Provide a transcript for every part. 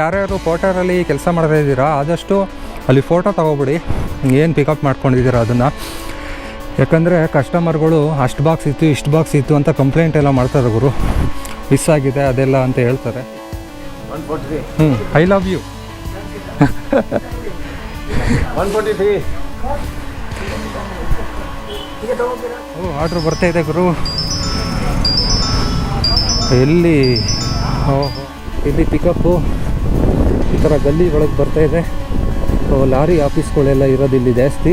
ಯಾರ್ಯಾರು ಪೋರ್ಟರಲ್ಲಿ ಕೆಲಸ ಮಾಡ್ತಾ ಇದ್ದೀರಾ ಆದಷ್ಟು ಅಲ್ಲಿ ಫೋಟೋ ತಗೋಬಿಡಿ ಏನು ಪಿಕಪ್ ಮಾಡ್ಕೊಂಡಿದ್ದೀರಾ ಅದನ್ನು. ಯಾಕಂದರೆ ಕಸ್ಟಮರ್ಗಳು ಅಷ್ಟು ಬಾಕ್ಸ್ ಇತ್ತು ಇಷ್ಟು ಬಾಕ್ಸ್ ಇತ್ತು ಅಂತ ಕಂಪ್ಲೇಂಟ್ ಎಲ್ಲ ಮಾಡ್ತಾರೆ ಗುರು, ಮಿಸ್ ಆಗಿದೆ ಅದೆಲ್ಲ ಅಂತ ಹೇಳ್ತಾರೆ. I love you. 143. ಓ ಆರ್ಡ್ರ್ ಬರ್ತಾ ಇದೆ ಗುರು. ಎಲ್ಲಿ? ಓಹೋ ಇಲ್ಲಿ ಪಿಕಪ್ಪು ಈ ಥರ ಗಲ್ಲಿ ಒಳಗೆ ಬರ್ತಾಯಿದೆ. ಲಾರಿ ಆಫೀಸ್ಗಳೆಲ್ಲ ಇರೋದಿಲ್ಲಿ ಜಾಸ್ತಿ.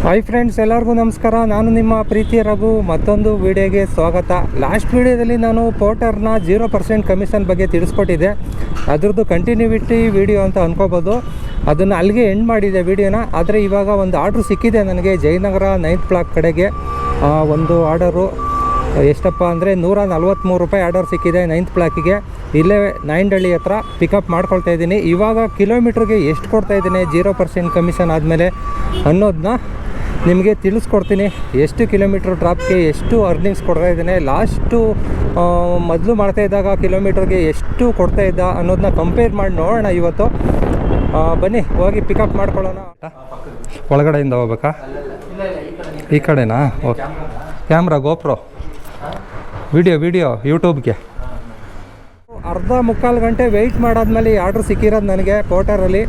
ಹಾಯ್ ಫ್ರೆಂಡ್ಸ್, ಎಲ್ಲರಿಗೂ ನಮಸ್ಕಾರ. ನಾನು ನಿಮ್ಮ ಪ್ರೀತಿಯ ರಘು. ಮತ್ತೊಂದು ವಿಡಿಯೋಗೆ ಸ್ವಾಗತ. ಲಾಸ್ಟ್ ವಿಡಿಯೋದಲ್ಲಿ ನಾನು ಪೋರ್ಟರ್ನ 0% ಕಮಿಷನ್ ಬಗ್ಗೆ ತಿಳಿಸ್ಕೊಟ್ಟಿದ್ದೆ. ಅದ್ರದ್ದು ಕಂಟಿನ್ಯೂವಿಟಿ ವಿಡಿಯೋ ಅಂತ ಅನ್ಕೋಬೋದು. ಅದನ್ನು ಅಲ್ಲಿಗೆ ಎಂಡ್ ಮಾಡಿದೆ ವಿಡಿಯೋನ. ಆದರೆ ಇವಾಗ ಒಂದು ಆರ್ಡ್ರ್ ಸಿಕ್ಕಿದೆ ನನಗೆ ಜಯನಗರ 9th ಬ್ಲಾಕ್ ಕಡೆಗೆ. ಒಂದು ಆರ್ಡರು ಎಷ್ಟಪ್ಪ ಅಂದರೆ 143 ರೂಪಾಯಿ ಆರ್ಡರ್ ಸಿಕ್ಕಿದೆ 9th ಬ್ಲಾಕಿಗೆ. ಇಲ್ಲೇ ನಾಯಂಡಹಳ್ಳಿ ಹತ್ರ ಪಿಕಪ್ ಮಾಡ್ಕೊಳ್ತಾ ಇದ್ದೀನಿ. ಇವಾಗ ಕಿಲೋಮೀಟ್ರಿಗೆ ಎಷ್ಟು ಕೊಡ್ತಾಯಿದ್ದೀನಿ 0% ಕಮಿಷನ್ ಆದಮೇಲೆ ಅನ್ನೋದನ್ನ ನಿಮಗೆ ತಿಳಿಸ್ಕೊಡ್ತೀನಿ. ಎಷ್ಟು ಕಿಲೋಮೀಟ್ರ್ ಡ್ರಾಪ್ಗೆ ಎಷ್ಟು ಅರ್ನಿಂಗ್ಸ್ ಕೊಡ್ತಾಯಿದ್ದೀನಿ, ಲಾಸ್ಟು ಮೊದಲು ಮಾಡ್ತಾಯಿದ್ದಾಗ ಕಿಲೋಮೀಟ್ರಿಗೆ ಎಷ್ಟು ಕೊಡ್ತಾಯಿದ್ದ ಅನ್ನೋದನ್ನ ಕಂಪೇರ್ ಮಾಡಿ ನೋಡೋಣ ಇವತ್ತು. ಬನ್ನಿ ಹೋಗಿ ಪಿಕಪ್ ಮಾಡ್ಕೊಳ್ಳೋಣ. ಒಳಗಡೆಯಿಂದ ಹೋಗ್ಬೇಕಾ? ಈ ಕಡೆನಾ? ಓಕೆ. ಕ್ಯಾಮ್ರಾ ಗೋಪ್ರೋ ವಿಡಿಯೋ ಯೂಟ್ಯೂಬ್ಗೆ. ಅರ್ಧ ಮುಕ್ಕಾಲು ಗಂಟೆ ವೆಯ್ಟ್ ಮಾಡಾದ್ಮೇಲೆ ಈ ಆರ್ಡ್ರ್ ಸಿಕ್ಕಿರೋದು ನನಗೆ ಪೋರ್ಟರಲ್ಲಿ.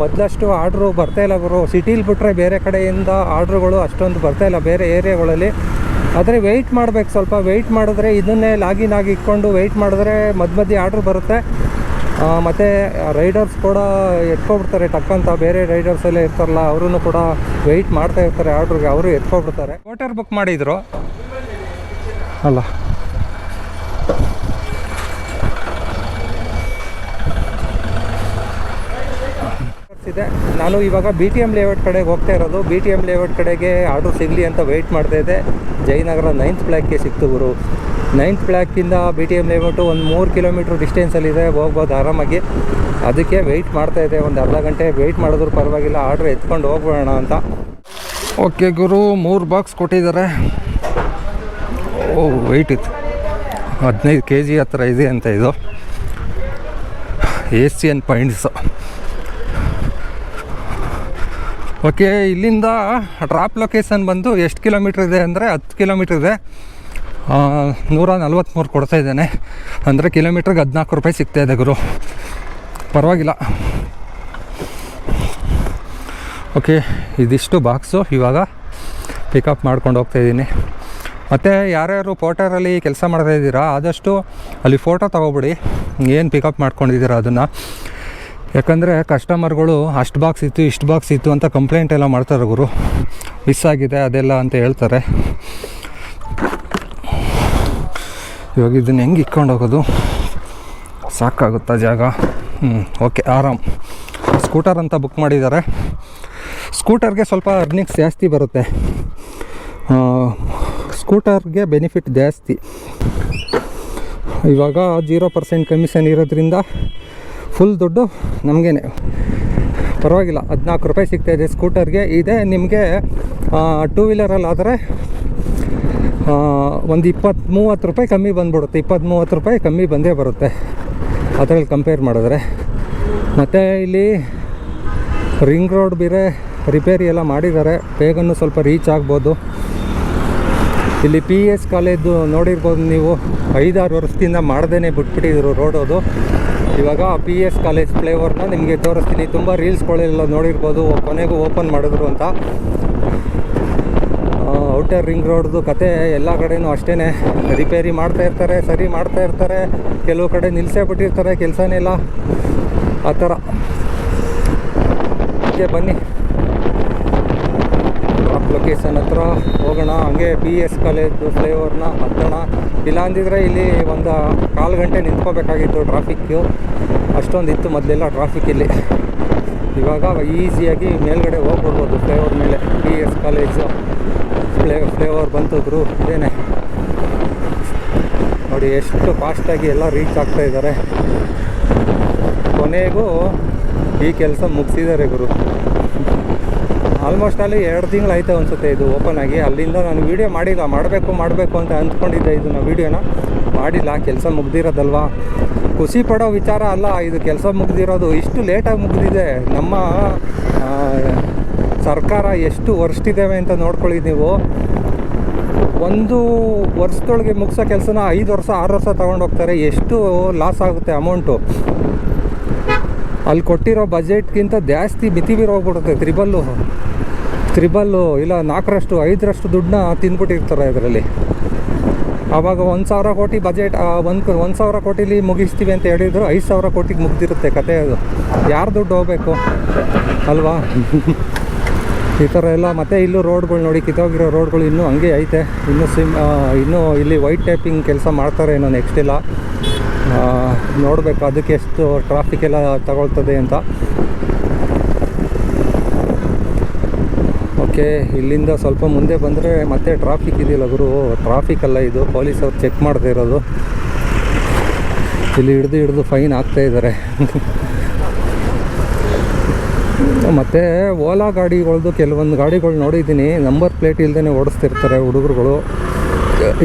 ಮೊದಲಷ್ಟು ಆರ್ಡ್ರು ಬರ್ತಾಯಿಲ್ಲ ಗುರು. ಸಿಟೀಲಿ ಬಿಟ್ಟರೆ ಬೇರೆ ಕಡೆಯಿಂದ ಆರ್ಡ್ರುಗಳು ಅಷ್ಟೊಂದು ಬರ್ತಾಯಿಲ್ಲ ಬೇರೆ ಏರಿಯಾಗಳಲ್ಲಿ. ಆದರೆ ವೆಯ್ಟ್ ಮಾಡಬೇಕು, ಸ್ವಲ್ಪ ವೆಯ್ಟ್ ಮಾಡಿದ್ರೆ ಇದನ್ನೇ ಲಾಗಿನ್ ಆಗಿ ಇಟ್ಕೊಂಡು ವೆಯ್ಟ್ ಮಾಡಿದ್ರೆ ಮಧ್ಯೆ ಆರ್ಡ್ರ್ ಬರುತ್ತೆ. ಮತ್ತು ರೈಡರ್ಸ್ ಕೂಡ ಎತ್ಕೊಬಿಡ್ತಾರೆ ಟಕ್ಕಂತ. ಬೇರೆ ರೈಡರ್ಸ್ ಎಲ್ಲ ಇರ್ತಾರಲ್ಲ ಅವರು ಕೂಡ ವೆಯ್ಟ್ ಮಾಡ್ತಾ ಇರ್ತಾರೆ ಆರ್ಡ್ರಿಗೆ, ಅವರು ಎತ್ಕೊಬಿಡ್ತಾರೆ. ಪೋರ್ಟರ್ ಬುಕ್ ಮಾಡಿದ್ರು ಅಲ್ಲ. ಇದೆ. ನಾನು ಇವಾಗ BTM ಲೇಔಟ್ ಕಡೆಗೆ ಹೋಗ್ತಾ ಇರೋದು. BTM ಲೇಔಟ್ ಕಡೆಗೆ ಆರ್ಡ್ರ್ ಸಿಗಲಿ ಅಂತ ವೆಯ್ಟ್ ಮಾಡ್ತಾಯಿದ್ದೆ. ಜಯನಗರ 9th ಬ್ಲಾಕ್ಗೆ ಸಿಕ್ತು ಗುರು. 9th ಬ್ಲಾಕಿಂದ BTM ಲೇಔಟು ಒಂದು 3 ಕಿಲೋಮೀಟ್ರ್ ಡಿಸ್ಟೆನ್ಸಲ್ಲಿದೆ, ಹೋಗ್ಬೋದು ಆರಾಮಾಗಿ. ಅದಕ್ಕೆ ವೆಯ್ಟ್ ಮಾಡ್ತಾಯಿದ್ದೆ. ಒಂದು ಅರ್ಧ ಗಂಟೆ ವೆಯ್ಟ್ ಮಾಡಿದ್ರು ಪರವಾಗಿಲ್ಲ, ಆರ್ಡ್ರ್ ಎತ್ಕೊಂಡು ಹೋಗ್ಬಿಡೋಣ ಅಂತ. ಓಕೆ ಗುರು, 3 ಬಾಕ್ಸ್ ಕೊಟ್ಟಿದ್ದಾರೆ. ಓ ವೆಯ್ಟ್ ಇತ್ತು 15 kg ಹತ್ರ ಇದೆ ಅಂತ. ಇದು ಏಷ್ಯನ್ ಪಾಯಿಂಟ್ಸು. ಓಕೆ, ಇಲ್ಲಿಂದ ಡ್ರಾಪ್ ಲೊಕೇಶನ್ ಬಂದು ಎಷ್ಟು ಕಿಲೋಮೀಟ್ರ್ ಇದೆ ಅಂದರೆ 10 ಕಿಲೋಮೀಟ್ರ್ ಇದೆ. 143 ಕೊಡ್ತಾ ಇದ್ದೇನೆ ಅಂದರೆ ಕಿಲೋಮೀಟ್ರಿಗೆ 14 ರೂಪಾಯಿ ಸಿಗ್ತಾಯಿದೆ ಗುರು, ಪರವಾಗಿಲ್ಲ. ಓಕೆ, ಇದಿಷ್ಟು ಬಾಕ್ಸು ಇವಾಗ ಪಿಕಪ್ ಮಾಡ್ಕೊಂಡು ಹೋಗ್ತಾಯಿದ್ದೀನಿ. ಮತ್ತು ಯಾರ್ಯಾರು ಪೋರ್ಟರಲ್ಲಿ ಕೆಲಸ ಮಾಡ್ತಾಯಿದ್ದೀರಾ ಆದಷ್ಟು ಅಲ್ಲಿ ಫೋಟೋ ತಗೋಬಿಡಿ ಏನು ಪಿಕಪ್ ಮಾಡ್ಕೊಂಡಿದ್ದೀರಾ ಅದನ್ನು. ಯಾಕಂದರೆ ಕಸ್ಟಮರ್ಗಳು ಅಷ್ಟು ಬಾಕ್ಸ್ ಇತ್ತು ಇಷ್ಟು ಬಾಕ್ಸ್ ಇತ್ತು ಅಂತ ಕಂಪ್ಲೇಂಟ್ ಎಲ್ಲ ಮಾಡ್ತಾರೆ ಗುರು, ಮಿಸ್ ಆಗಿದೆ ಅದೆಲ್ಲ ಅಂತ ಹೇಳ್ತಾರೆ. ಇವಾಗ ಇದನ್ನು ಹೆಂಗೆ ಇಟ್ಕೊಂಡು ಹೋಗೋದು? ಸಾಕಾಗುತ್ತಾ ಜಾಗ? ಓಕೆ, ಆರಾಮ್. ಸ್ಕೂಟರ್ ಅಂತ ಬುಕ್ ಮಾಡಿದ್ದಾರೆ. ಸ್ಕೂಟರ್ಗೆ ಸ್ವಲ್ಪ ಅರ್ನಿಂಗ್ಸ್ ಜಾಸ್ತಿ ಬರುತ್ತೆ. ಸ್ಕೂಟರ್ಗೆ ಬೆನಿಫಿಟ್ ಜಾಸ್ತಿ. ಇವಾಗ 0% ಕಮಿಷನ್ ಇರೋದ್ರಿಂದ ಫುಲ್ ದುಡ್ಡು ನಮಗೇ ಪರವಾಗಿಲ್ಲ. 14 ರೂಪಾಯಿ ಸಿಗ್ತಾಯಿದೆ ಸ್ಕೂಟರ್ಗೆ. ಇದೇ ನಿಮಗೆ 2 ವೀಲರಲ್ಲಿ ಆದರೆ ಒಂದು 20-30 ರೂಪಾಯಿ ಕಮ್ಮಿ ಬಂದ್ಬಿಡುತ್ತೆ. 20-30 ರೂಪಾಯಿ ಕಮ್ಮಿ ಬಂದೇ ಬರುತ್ತೆ ಅದರಲ್ಲಿ ಕಂಪೇರ್ ಮಾಡಿದ್ರೆ. ಮತ್ತು ಇಲ್ಲಿ ರಿಂಗ್ ರೋಡ್ ಬೇರೆ ರಿಪೇರಿ ಎಲ್ಲ ಮಾಡಿದ್ದಾರೆ, ಬೇಗನೂ ಸ್ವಲ್ಪ ರೀಚ್ ಆಗ್ಬೋದು. ಇಲ್ಲಿ PS ಕಾಲೇಜು ನೋಡಿರ್ಬೋದು ನೀವು, 5-6 ವರ್ಷದಿಂದ ಮಾಡ್ದೇ ಬಿಟ್ಬಿಟ್ಟಿದ್ರು ರೋಡೋದು. ಇವಾಗ PS ಕಾಲೇಜ್ ಫ್ಲೇವರ್ನ ನಿಮಗೆ ತೋರಿಸ್ತೀನಿ. ತುಂಬ ರೀಲ್ಸ್ಗಳೆಲ್ಲ ನೋಡಿರ್ಬೋದು, ಕೊನೆಗೂ ಓಪನ್ ಮಾಡಿದ್ರು ಅಂತ. ಔಟರ್ ರಿಂಗ್ ರೋಡ್ದು ಕತೆ ಎಲ್ಲ ಕಡೆಯೂ ಅಷ್ಟೇ, ರಿಪೇರಿ ಮಾಡ್ತಾಯಿರ್ತಾರೆ, ಸರಿ ಮಾಡ್ತಾಯಿರ್ತಾರೆ, ಕೆಲವು ಕಡೆ ನಿಲ್ಲಿಸೇ ಬಿಟ್ಟಿರ್ತಾರೆ ಕೆಲಸನೆಲ್ಲ, ಆ ಥರ. ಹೀಗೆ ಬನ್ನಿ ಡ್ರಾಪ್ ಲೊಕೇಶನ್ ಹತ್ರ ಹೋಗೋಣ. ಹಂಗೆ PS ಕಾಲೇಜು ಫ್ಲೇವರ್ನ ಹತ್ತೋಣ. ಇಲ್ಲ ಅಂದಿದ್ರೆ ಇಲ್ಲಿ ಒಂದು 1/4 ಗಂಟೆ ನಿಂತ್ಕೋಬೇಕಾಗಿತ್ತು, ಟ್ರಾಫಿಕ್ಕು ಅಷ್ಟೊಂದಿತ್ತು ಮೊದಲೆಲ್ಲ ಟ್ರಾಫಿಕ್ ಇಲ್ಲಿ. ಇವಾಗ ಈಸಿಯಾಗಿ ಮೇಲ್ಗಡೆ ಹೋಗ್ಬಿಡ್ಬೋದು ಫ್ಲೇವರ್ ಮೇಲೆ. PS ಕಾಲೇಜು ಫ್ಲೇವರ್ ಬಂತಿದ್ರು ಇದೇನೆ ನೋಡಿ, ಎಷ್ಟು ಫಾಸ್ಟಾಗಿ ಎಲ್ಲ ರೀಚ್ ಆಗ್ತಾಯಿದ್ದಾರೆ. ಕೊನೆಗೂ ಈ ಕೆಲಸ ಮುಗಿಸಿದ್ದಾರೆ ಗುರು. ಆಲ್ಮೋಸ್ಟ್ ಅಲ್ಲಿ 2 ತಿಂಗಳಾಯ್ತು ಅನಿಸುತ್ತೆ ಇದು ಓಪನ್ ಆಗಿ. ಅಲ್ಲಿಂದ ನಾನು ವೀಡಿಯೋ ಮಾಡಬೇಕು ಅಂತ ಅಂದ್ಕೊಂಡಿದ್ದೆ ಇದನ್ನು ವೀಡಿಯೋನ. ಮಾಡಿಲ್ಲ, ಕೆಲಸ ಮುಗ್ದಿರೋದಲ್ವಾ. ಖುಷಿ ಪಡೋ ವಿಚಾರ ಅಲ್ಲ ಇದು, ಕೆಲಸ ಮುಗ್ದಿರೋದು. ಇಷ್ಟು ಲೇಟಾಗಿ ಮುಗ್ದಿದೆ. ನಮ್ಮ ಸರ್ಕಾರ ಎಷ್ಟು ವರ್ಷಿದ್ದೇವೆ ಅಂತ ನೋಡ್ಕೊಳ್ಳಿ ನೀವು. 1 ವರ್ಷದೊಳಗೆ ಮುಗಿಸೋ ಕೆಲಸನ 5 ವರ್ಷ 6 ವರ್ಷ ತೊಗೊಂಡೋಗ್ತಾರೆ. ಎಷ್ಟು ಲಾಸ್ ಆಗುತ್ತೆ ಅಮೌಂಟು. ಅಲ್ಲಿ ಕೊಟ್ಟಿರೋ ಬಜೆಟ್ಗಿಂತ ಜಾಸ್ತಿ ಮಿತಿ ಹೋಗ್ಬಿಡುತ್ತೆ. ತ್ರಿಬಲ್ಲು ಇಲ್ಲ 4ರಷ್ಟು 5ರಷ್ಟು ದುಡ್ಡನ್ನ ತಿಂದ್ಬಿಟ್ಟಿರ್ತಾರೆ ಇದರಲ್ಲಿ. ಆವಾಗ 1,000 ಕೋಟಿ ಬಜೆಟ್, 1,000 ಕೋಟಿಲಿ ಮುಗಿಸ್ತೀವಿ ಅಂತ ಹೇಳಿದ್ರು 5,000 ಕೋಟಿಗೆ ಮುಗ್ದಿರುತ್ತೆ ಕತೆ. ಅದು ಯಾರು ದುಡ್ಡು ಹೋಗಬೇಕು ಅಲ್ವಾ? ಈ ಥರ ಎಲ್ಲ. ಮತ್ತು ಇಲ್ಲೂ ರೋಡ್ಗಳು ನೋಡಿ, ಕಿತ್ತೋಗಿರೋ ರೋಡ್ಗಳು ಇನ್ನೂ ಹಂಗೆ ಐತೆ. ಇನ್ನೂ ಇಲ್ಲಿ ವೈಟ್ ಟೈಪಿಂಗ್ ಕೆಲಸ ಮಾಡ್ತಾರೆ ಏನೋ ನೆಕ್ಸ್ಟ್ ಇಲ್ಲ. ನೋಡಬೇಕು ಅದಕ್ಕೆ ಎಷ್ಟು ಟ್ರಾಫಿಕ್ ಎಲ್ಲ ತಗೊಳ್ತದೆ ಅಂತ. ಓಕೆ, ಇಲ್ಲಿಂದ ಸ್ವಲ್ಪ ಮುಂದೆ ಬಂದರೆ ಮತ್ತೆ ಟ್ರಾಫಿಕ್ ಇದೆಯಲ್ಲ ಗುರು. ಟ್ರಾಫಿಕ್ ಅಲ್ಲ ಇದು, ಪೊಲೀಸವ್ರು ಚೆಕ್ ಮಾಡದೇ ಇರೋದು. ಇಲ್ಲಿ ಹಿಡಿದು ಫೈನ್ ಹಾಕ್ತಾಯಿದ್ದಾರೆ. ಮತ್ತು ಓಲಾ ಗಾಡಿಗಳದ್ದು ಕೆಲವೊಂದು ಗಾಡಿಗಳು ನೋಡಿದ್ದೀನಿ, ನಂಬರ್ ಪ್ಲೇಟ್ ಇಲ್ಲದೇ ಓಡಿಸ್ತಿರ್ತಾರೆ ಹುಡುಗರುಗಳು.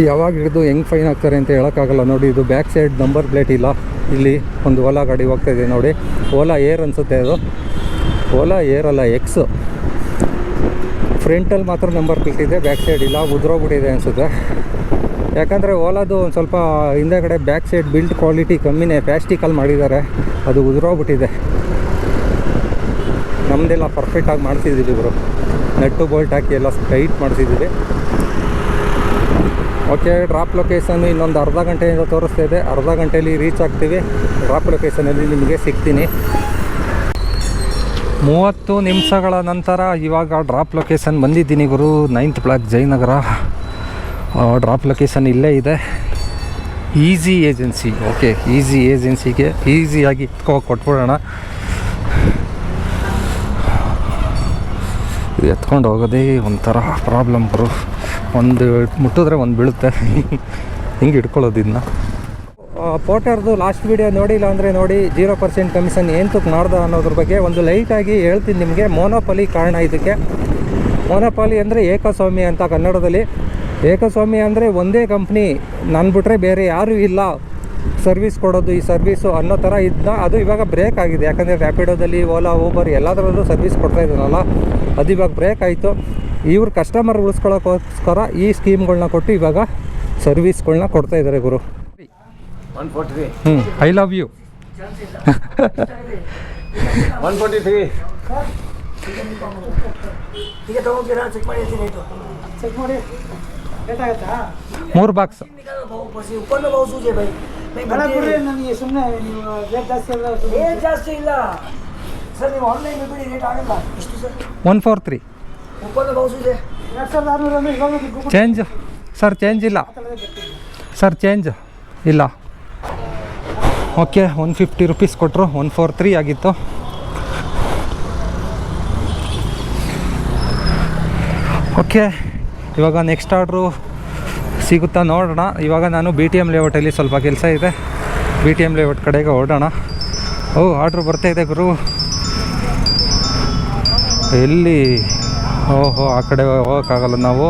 ಯಾವಾಗ ಹಿಡಿದು ಹೆಂಗೆ ಫೈನ್ ಹಾಕ್ತಾರೆ ಅಂತ ಹೇಳೋಕ್ಕಾಗಲ್ಲ. ನೋಡಿ, ಇದು ಬ್ಯಾಕ್ ಸೈಡ್ ನಂಬರ್ ಪ್ಲೇಟ್ ಇಲ್ಲ. ಇಲ್ಲಿ ಒಂದು ಓಲಾ ಗಾಡಿ ಹೋಗ್ತಾಯಿದೆ ನೋಡಿ. ಓಲಾ ಏರ್ ಅನಿಸುತ್ತೆ ಅದು. ಓಲಾ ಏರ್ ಅಲ್ಲ, ಎಕ್ಸ್. ಫ್ರಂಟಲ್ಲಿ ಮಾತ್ರ ನಂಬರ್ ಪ್ಲೇಟ್ ಇದೆ, ಬ್ಯಾಕ್ ಸೈಡ್ ಇಲ್ಲ. ಉದ್ರೋಗ್ಬಿಟ್ಟಿದೆ ಅನಿಸುತ್ತೆ. ಯಾಕಂದರೆ ಓಲಾದು ಒಂದು ಸ್ವಲ್ಪ ಹಿಂದೆಗಡೆ ಬ್ಯಾಕ್ ಸೈಡ್ ಬಿಲ್ಡ್ ಕ್ವಾಲಿಟಿ ಕಮ್ಮಿನೇ, ಪ್ಲಾಸ್ಟಿಕಲ್ಲಿ ಮಾಡಿದ್ದಾರೆ. ಅದು ಉದ್ರೋಗ್ಬಿಟ್ಟಿದೆ. ನಮ್ಮದೆಲ್ಲ ಪರ್ಫೆಕ್ಟಾಗಿ ಮಾಡ್ತಿದ್ದೀವಿ ಇವರು. ನಟ್ಟು ಬೋಲ್ಟ್ ಹಾಕಿ ಎಲ್ಲ ಟೈಟ್ ಮಾಡ್ತಿದ್ದೀವಿ. ಓಕೆ, ಡ್ರಾಪ್ ಲೊಕೇಶನ್ ಇನ್ನೊಂದು ಅರ್ಧ ಗಂಟೆಯಿಂದ ತೋರಿಸ್ತಾ ಇದೆ. ಅರ್ಧ ಗಂಟೆಯಲ್ಲಿ ರೀಚ್ ಆಗ್ತೀವಿ. ಡ್ರಾಪ್ ಲೊಕೇಶನಲ್ಲಿ ನಿಮಗೆ ಸಿಗ್ತೀನಿ. 30 ನಿಮಿಷಗಳ ನಂತರ ಇವಾಗ ಡ್ರಾಪ್ ಲೊಕೇಶನ್ ಬಂದಿದ್ದೀನಿ ಗುರು. 9th block, Jayanagar. Drop location ಇಲ್ಲೇ ಇದೆ. Easy agency. ಓಕೆ, ಈಸಿ ಏಜೆನ್ಸಿಗೆ ಈಸಿಯಾಗಿ ಕೊಟ್ಬಿಡೋಣ. ಎತ್ಕೊಂಡು ಹೋಗೋದೇ ಒಂಥರ ಪ್ರಾಬ್ಲಮ್ ಗುರು. ಒಂದು ಮುಟ್ಟಿದ್ರೆ ಒಂದು ಬೀಳುತ್ತೆ. ಹಿಂಗೆ ಹಿಡ್ಕೊಳ್ಳೋದು ಇದನ್ನ. ಪೋಟರ್ದು ಲಾಸ್ಟ್ ವೀಡಿಯೋ ನೋಡಿಲ್ಲ ಅಂದರೆ ನೋಡಿ. 0% ಕಮಿಷನ್ ಏಂತಕ್ಕೆ ಮಾಡ್ದೆ ಅನ್ನೋದ್ರ ಬಗ್ಗೆ ಒಂದು ಲೈಟಾಗಿ ಹೇಳ್ತೀನಿ ನಿಮಗೆ. ಮೋನೋಪಾಲಿ ಕಾರಣ ಇದಕ್ಕೆ. ಮೋನೋಪಾಲಿ ಅಂದರೆ ಏಕಸ್ವಾಮ್ಯ ಅಂತ ಕನ್ನಡದಲ್ಲಿ. ಏಕಸ್ವಾಮ್ಯ ಅಂದರೆ ಒಂದೇ ಕಂಪ್ನಿ, ನಾನು ಬಿಟ್ಟರೆ ಬೇರೆ ಯಾರೂ ಇಲ್ಲ ಸರ್ವಿಸ್ ಕೊಡೋದು, ಈ ಸರ್ವೀಸು ಅನ್ನೋ ಥರ ಇದನ್ನ. ಅದು ಇವಾಗ ಬ್ರೇಕ್ ಆಗಿದೆ. ಯಾಕಂದರೆ ರ್ಯಾಪಿಡೋದಲ್ಲಿ, ಓಲಾ, ಊಬರ್ ಎಲ್ಲದರಲ್ಲೂ ಸರ್ವಿಸ್ ಕೊಡ್ತಾ ಇದ್ದಾನಲ್ಲ, ಅದು ಇವಾಗ ಬ್ರೇಕ್ ಆಯಿತು. ಇವ್ರು ಕಸ್ಟಮರ್ ಉಳಿಸ್ಕೊಳ್ಳೋಕ್ಕೋಸ್ಕರ ಈ ಸ್ಕೀಮ್ಗಳನ್ನ ಕೊಟ್ಟು ಇವಾಗ ಸರ್ವಿಸ್ಗಳನ್ನ ಕೊಡ್ತಾಯಿದ್ದಾರೆ ಗುರು. 143. I love you. 143. ಈಗ ತಗೋತೀರಾ? ಚೆಕ್ ಮಾಡಿ. 3 ಬಾಕ್ಸ್. ನನಗೆ ಸುಮ್ಮನೆ ನೀವು ರೇಟ್ ಜಾಸ್ತಿ ಇಲ್ಲ ಸರ್. ನೀವು ಆನ್ಲೈನ್ ಬಿಡಿ, ರೇಟ್ ಆಗಲ್ಲ. ಎಷ್ಟು ಸರ್? 143. ಒಪ್ಪಂದ ಬೌಸ್ ಇದೆ 2600. Change sir? ಚೇಂಜ್ ಇಲ್ಲ ಸರ್, ಚೇಂಜ್ ಇಲ್ಲ. ಓಕೆ, 150 ರೂಪೀಸ್ ಕೊಟ್ಟರು. 143 ಆಗಿತ್ತು. ಓಕೆ, ಇವಾಗ ನೆಕ್ಸ್ಟ್ ಆರ್ಡ್ರು ಸಿಗುತ್ತಾ ನೋಡೋಣ. ಇವಾಗ ನಾನು BTM ಲೇಔಟಲ್ಲಿ ಸ್ವಲ್ಪ ಕೆಲಸ ಇದೆ. BTM ಲೇಔಟ್ ಕಡೆಗೆ ಓಡೋಣ. ಆರ್ಡ್ರು ಬರ್ತಾಯಿದೆ ಗುರು. ಎಲ್ಲಿ? ಓಹೋ, ಆ ಕಡೆ ಹೋಗೋಕ್ಕಾಗಲ್ಲ ನಾವು.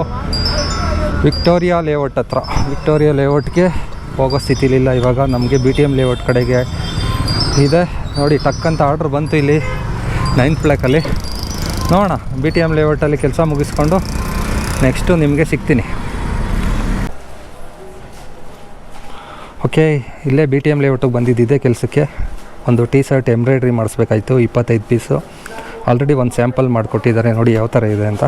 ವಿಕ್ಟೋರಿಯಾ ಲೇಔಟ್ ಹತ್ರ. ವಿಕ್ಟೋರಿಯಾ ಲೇಔಟ್ಗೆ ಹೋಗೋ ಸ್ಥಿತಿಲಿಲ್ಲ ಇವಾಗ. ನಮಗೆ BTM ಲೇಔಟ್ ಕಡೆಗೆ ಇದೆ ನೋಡಿ. ಟಕ್ಕಂತ ಆರ್ಡ್ರ್ ಬಂತು ಇಲ್ಲಿ 9th ಬ್ಲಾಕಲ್ಲಿ. ನೋಡೋಣ, BTM ಲೇಔಟಲ್ಲಿ ಕೆಲಸ ಮುಗಿಸ್ಕೊಂಡು ನೆಕ್ಸ್ಟು ನಿಮಗೆ ಸಿಗ್ತೀನಿ. ಓಕೆ, ಇಲ್ಲೇ BTM ಲೇಔಟಿಗೆ ಬಂದಿದ್ದಿದೆ ಕೆಲಸಕ್ಕೆ. ಒಂದು ಟೀ ಶರ್ಟ್ ಎಂಬ್ರಾಯ್ಡ್ರಿ ಮಾಡಿಸ್ಬೇಕಾಯ್ತು, 25 ಪೀಸು. ಆಲ್ರೆಡಿ ಒಂದು ಸ್ಯಾಂಪಲ್ ಮಾಡಿಕೊಟ್ಟಿದ್ದಾರೆ ನೋಡಿ ಯಾವ ಥರ ಇದೆ ಅಂತ.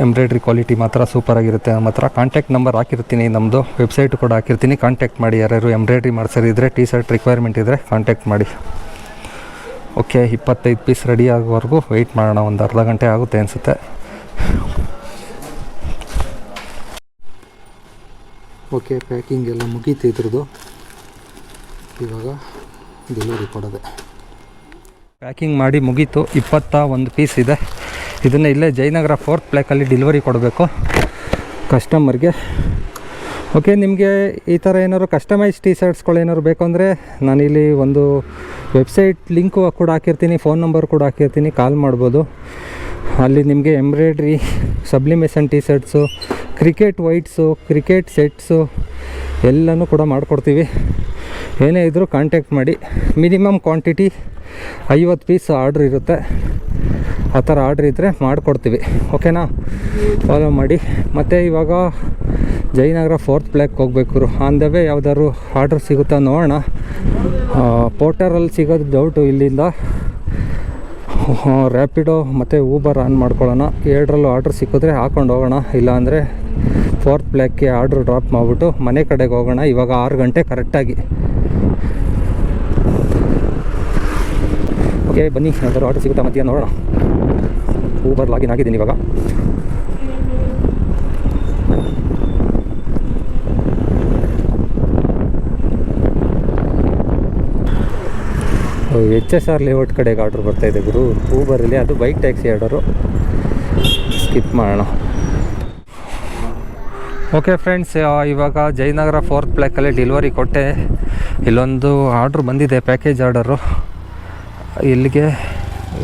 ಎಂಬ್ರಾಯ್ಡ್ರಿ ಕ್ವಾಲಿಟಿ ಮಾತ್ರ ಸೂಪರಾಗಿರುತ್ತೆ. ನಮ್ಮ ಹತ್ರ ಕಾಂಟ್ಯಾಕ್ಟ್ ನಂಬರ್ ಹಾಕಿರ್ತೀನಿ, ನಮ್ಮದು ವೆಬ್ಸೈಟು ಕೂಡ ಹಾಕಿರ್ತೀನಿ. ಕಾಂಟ್ಯಾಕ್ಟ್ ಮಾಡಿ. ಯಾರ್ಯಾರು ಎಂಬ್ರಾಯ್ಡ್ರಿ ಮಾಡಿಸೋರಿದ್ದರೆ, ಟೀ ಶರ್ಟ್ ರಿಕ್ವೈರ್ಮೆಂಟ್ ಇದ್ದರೆ ಕಾಂಟ್ಯಾಕ್ಟ್ ಮಾಡಿ. ಓಕೆ, 25 ಪೀಸ್ ರೆಡಿ ಆಗೋವರೆಗೂ ವೆಯ್ಟ್ ಮಾಡೋಣ. ಒಂದು ಅರ್ಧ ಗಂಟೆ ಆಗುತ್ತೆ ಅನಿಸುತ್ತೆ. ಓಕೆ, ಪ್ಯಾಕಿಂಗ್ ಎಲ್ಲ ಮುಗೀತು ಇದ್ರದ್ದು. ಇವಾಗ ಡೆಲಿವರಿ ಕೊಡೋದೆ. ಪ್ಯಾಕಿಂಗ್ ಮಾಡಿ ಮುಗೀತು. 21 ಪೀಸ್ ಇದೆ. ಇದನ್ನು ಇಲ್ಲೇ ಜಯನಗರ 4th ಬ್ಲಾಕಲ್ಲಿ ಡೆಲಿವರಿ ಕೊಡಬೇಕು ಕಸ್ಟಮರ್ಗೆ. ಓಕೆ, ನಿಮಗೆ ಈ ಥರ ಏನಾದ್ರು ಕಸ್ಟಮೈಸ್ ಟೀ ಶರ್ಟ್ಸ್ಗಳು ಏನಾದ್ರು ಬೇಕು ಅಂದರೆ ನಾನಿಲ್ಲಿ ಒಂದು ವೆಬ್ಸೈಟ್ ಲಿಂಕು ಕೂಡ ಹಾಕಿರ್ತೀನಿ, ಫೋನ್ ನಂಬರ್ ಕೂಡ ಹಾಕಿರ್ತೀನಿ, ಕಾಲ್ ಮಾಡ್ಬೋದು. ಅಲ್ಲಿ ನಿಮಗೆ embroidery, sublimation tea shirts, cricket ವೈಟ್ಸು, cricket sets, ಎಲ್ಲನೂ ಕೂಡ ಮಾಡಿಕೊಡ್ತೀವಿ. ಏನೇ ಇದ್ದರೂ ಕಾಂಟ್ಯಾಕ್ಟ್ ಮಾಡಿ. ಮಿನಿಮಮ್ ಕ್ವಾಂಟಿಟಿ 50 ಪೀಸ್ ಆರ್ಡ್ರ್ ಇರುತ್ತೆ. ಆ ಥರ ಆರ್ಡ್ರ್ ಇದ್ದರೆ ಮಾಡಿಕೊಡ್ತೀವಿ. ಓಕೆನಾ, ಫಾಲೋ ಮಾಡಿ. ಮತ್ತು ಇವಾಗ ಜಯನಗರ 4th ಬ್ಲಾಕ್ ಹೋಗ್ಬೇಕು. ಆನ್ ದ ವೇ ಯಾವ್ದಾದ್ರು ಆರ್ಡ್ರ್ ಸಿಗುತ್ತಾ ನೋಡೋಣ. ಪೋರ್ಟರಲ್ಲಿ ಸಿಗೋದು ಡೌಟು. ಇಲ್ಲಿಂದ ರ್ಯಾಪಿಡೋ ಮತ್ತು ಊಬರ್ ಆನ್ ಮಾಡ್ಕೊಳ್ಳೋಣ. ಎರಡರಲ್ಲೂ ಆರ್ಡ್ರ್ ಸಿಕ್ಕಿದ್ರೆ ಹಾಕ್ಕೊಂಡು ಹೋಗೋಣ. ಇಲ್ಲಾಂದರೆ 4th ಬ್ಲ್ಯಾಕ್ಗೆ ಆರ್ಡ್ರ್ ಡ್ರಾಪ್ ಮಾಡಿಬಿಟ್ಟು ಮನೆ ಕಡೆಗೆ ಹೋಗೋಣ. ಇವಾಗ 6 ಗಂಟೆ ಕರೆಕ್ಟಾಗಿ. ಓಕೆ ಬನ್ನಿ, ಯಾವ್ದಾದ್ರು ಆರ್ಡ್ರ್ ಸಿಗುತ್ತಾ ಮಧ್ಯಾಹ್ನ ನೋಡೋಣ. ಊಬರ್ ಲಾಗಿನ್ ಆಗಿದ್ದೀನಿ ಇವಾಗ. HSR ಲೇಔಟ್ ಕಡೆಗೆ ಆರ್ಡ್ರ್ ಬರ್ತಾಯಿದೆ ಗುರು. ಊಬರಲ್ಲಿ ಅದು ಬೈಕ್ ಟ್ಯಾಕ್ಸಿ ಆರ್ಡರು. ಸ್ಕಿಪ್ ಮಾಡೋಣ. ಓಕೆ ಫ್ರೆಂಡ್ಸ್, ಇವಾಗ ಜಯನಗರ 4th ಬ್ಲ್ಯಾಕಲ್ಲಿ ಡೆಲಿವರಿ ಕೊಟ್ಟೆ. ಇಲ್ಲೊಂದು ಆರ್ಡ್ರ್ ಬಂದಿದೆ, ಪ್ಯಾಕೇಜ್ ಆರ್ಡರು. ಇಲ್ಲಿಗೆ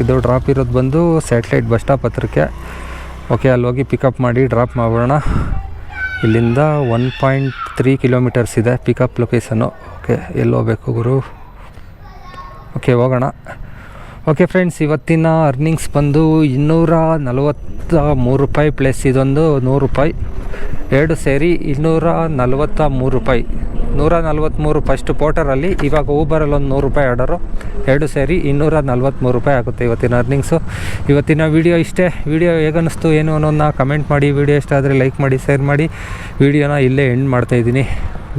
ಇದು ಡ್ರಾಪ್ ಇರೋದು ಬಂದು ಸ್ಯಾಟಲೈಟ್ ಬಸ್ ಸ್ಟಾಪ್ ಹತ್ರಕ್ಕೆ. ಓಕೆ, ಅಲ್ಲಿ ಹೋಗಿ ಪಿಕಪ್ ಮಾಡಿ ಡ್ರಾಪ್ ಮಾಡೋಣ. ಇಲ್ಲಿಂದ 1.3 ಕಿಲೋಮೀಟರ್ಸ್ ಇದೆ ಪಿಕಪ್ ಲೊಕೇಶನ್ನು. ಓಕೆ, ಎಲ್ಲಿ ಹೋಗ್ಬೇಕು ಗುರು? ಓಕೆ, ಹೋಗೋಣ. ಓಕೆ ಫ್ರೆಂಡ್ಸ್, ಇವತ್ತಿನ ಅರ್ನಿಂಗ್ಸ್ ಬಂದು 243 ರೂಪಾಯಿ ಪ್ಲಸ್ ಇದೊಂದು 100 ರೂಪಾಯಿ. ಎರಡು ಸೇರಿ 243 ರೂಪಾಯಿ. 143 ಫಸ್ಟ್ ಪೋರ್ಟರಲ್ಲಿ, ಇವಾಗ ಊಬರಲ್ಲಿ ಒಂದು 100 ರೂಪಾಯಿ ಆರ್ಡರು. ಎರಡು ಸೇರಿ 243 ರೂಪಾಯಿ ಆಗುತ್ತೆ ಇವತ್ತಿನ ಅರ್ನಿಂಗ್ಸು. ಇವತ್ತಿನ ವೀಡಿಯೋ ಇಷ್ಟೇ. ವೀಡಿಯೋ ಹೇಗನ್ನಿಸ್ತು ಏನು ಅನ್ನೋದನ್ನ ಕಮೆಂಟ್ ಮಾಡಿ. ವೀಡಿಯೋ ಇಷ್ಟ ಆದರೆ ಲೈಕ್ ಮಾಡಿ, ಶೇರ್ ಮಾಡಿ. ವೀಡಿಯೋನ ಇಲ್ಲೇ ಎಂಡ್ ಮಾಡ್ತಾಯಿದ್ದೀನಿ.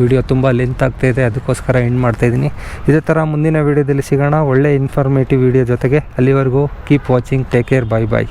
ವೀಡಿಯೋ ತುಂಬ ಲೆಂತ್ ಆಗ್ತಾಯಿದೆ, ಅದಕ್ಕೋಸ್ಕರ ಎಂಡ್ ಮಾಡ್ತಾಯಿದ್ದೀನಿ. ಇದೇ ಥರ ಮುಂದಿನ ವೀಡಿಯೋದಲ್ಲಿ ಸಿಗೋಣ ಒಳ್ಳೆ ಇನ್ಫಾರ್ಮೇಟಿವ್ ವೀಡಿಯೋ ಜೊತೆಗೆ. ಅಲ್ಲಿವರೆಗೂ ಕೀಪ್ ವಾಚಿಂಗ್, ಟೇಕ್ ಕೇರ್, ಬಾಯ್ ಬಾಯ್.